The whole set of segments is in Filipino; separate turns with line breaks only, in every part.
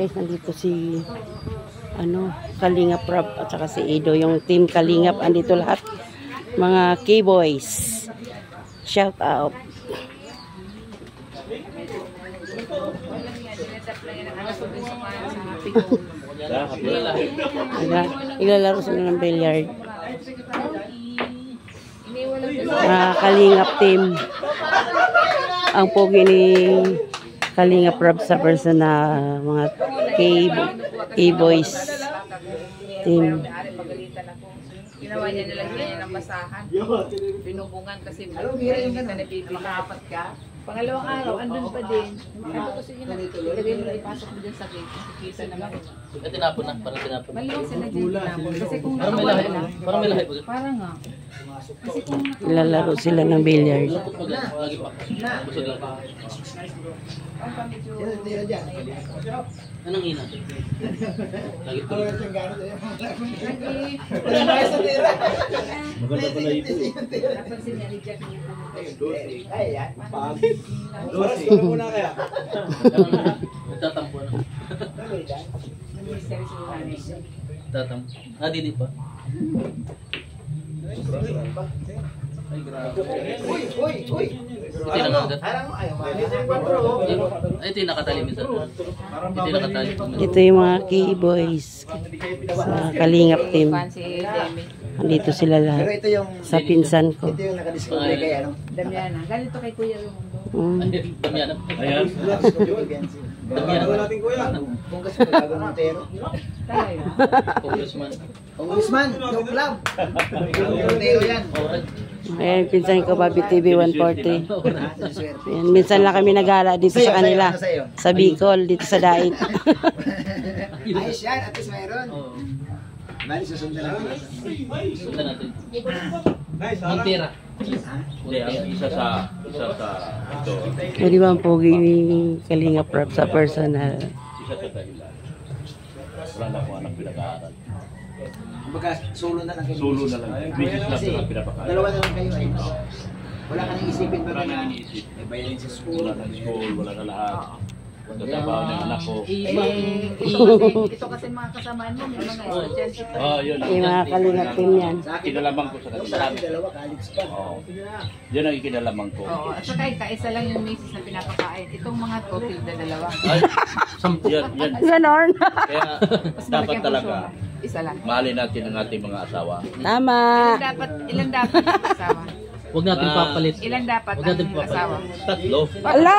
Guys, nandito si Kalingap Rob at saka si Edo, yung team Kalingap, andito lahat mga K-boys. Shout out. Iglalaro sila ng billiard. Kalingap team. Ang pogi ni Kalingap Rob sa person na mga K-boys team.
Ginawa niya nilagyan ng basahan. Binubungan kasi makaapat ka. Pangalawang araw, andun pa din. Kasi yun, ilagay mo na ipasok mo dyan sa cake. Kisa naman.
Tinapon na, parang tinapon.
Maliwag sila dyan tinapon. Kasi kung nakawala na. Parang may lahat. Parang nga. Kasi kung
Lalaro sila ng billiard.
Anong ina? Lagi po. Maganda pala ito.
napansin niya ni Jack niya.
Muna kaya.
Tatampo na.
Nag-mystery si Luhanay.
Tatampo. Didi pa. Ay, grabe.
Uy!
Ito yung nangagat. Ay, ito yung nakatali minsan. Ito yung nakatali.
Ito yung mga K-boys sa Kalingap team.
Fancy Demi.
Andito sila lahat sa pinsan ko.
Ito yung nakadiscover kay ano?
Damiana. Ganito kay Kuya Rumundo.
Damiana. Ayan.
Damiana natin kuya. Kung kasi magawa ng tero.
Talaga.
Congressman.
Yung club. Yung tero yan.
Ayan, pinsan ko, Bobby TV 140. Ayan, minsan lang kami nagala dito sa kanila. Sa Bicol, dito sa Dait.
Ayos yan, at least mayroon. Bali, susundan natin.
Sundan natin.
Nice,
Montera.
Isa sa ito.
Pwede ba ang pogi ni Kalingap Rob sa personal?
Isa sa dahilan. Wala na akong anak pinag-aaral.
Kumbaga, solo na lang kayo.
Solo na lang. Business lang na pinapakain.
Dalawa na lang kayo. Ay. Wala ka nang isipin ba
Wala
na
nang iniisip.
may bayarin sa school.
Wala na school, wala na lahat. Tatrabaho ng anak ko.
Ito kasi mga kasamaan mo, may mga estudyante pa.
Yun.
Yung mga Kalingap team yan.
Kinalamang ko sa
Sa
kanila.
akin, dalawa, college pa.
Oo. Yan ang ikinalamang ko.
Oo, at saka kaisa lang yung misis na pinapakain. Itong mga total na dalawa.
Ay, yan.
Ganon.
Kaya
Mas
dapat
malaki ang
talaga
puso. Isa lang.
mahalin natin ang ating mga asawa.
Tama.
Ilan dapat ang asawa?
Huwag natin papalit.
Ilan dapat
Huwag natin
ang
papalit.
asawa?
Tatlo.
Ala!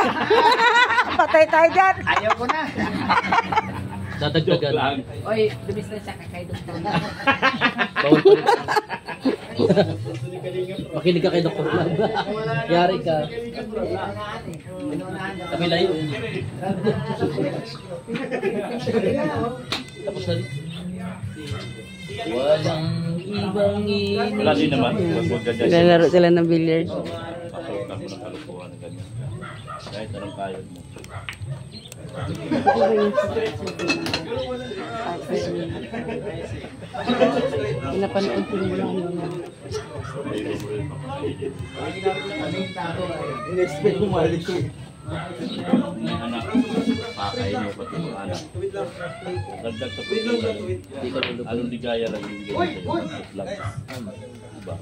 Patay tayo dyan.
Ayaw ko na.
Joke
Dadagdagan.
lang.
Oy, dumis na siya kay Dr.
Bawal palit. Makinig ka kay Dr. Plan. Yari ka. Kami layo. Tapos na rin. Walang ibang ini.
Wala din naman. Huwag ganyan.
Lalaro sila ng billiard.
Pasukan mo ng kalukuhan na ganyan. Kahit anong kayod mo.
Pinapanood ko yung mga
In-expect mo malik ko.
Anak, pakain mo pati yung anak. Dagdag sa pagkakas. Anong ligaya lang yung bigay lang. Diba?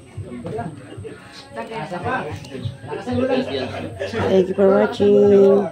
Thank you for watching.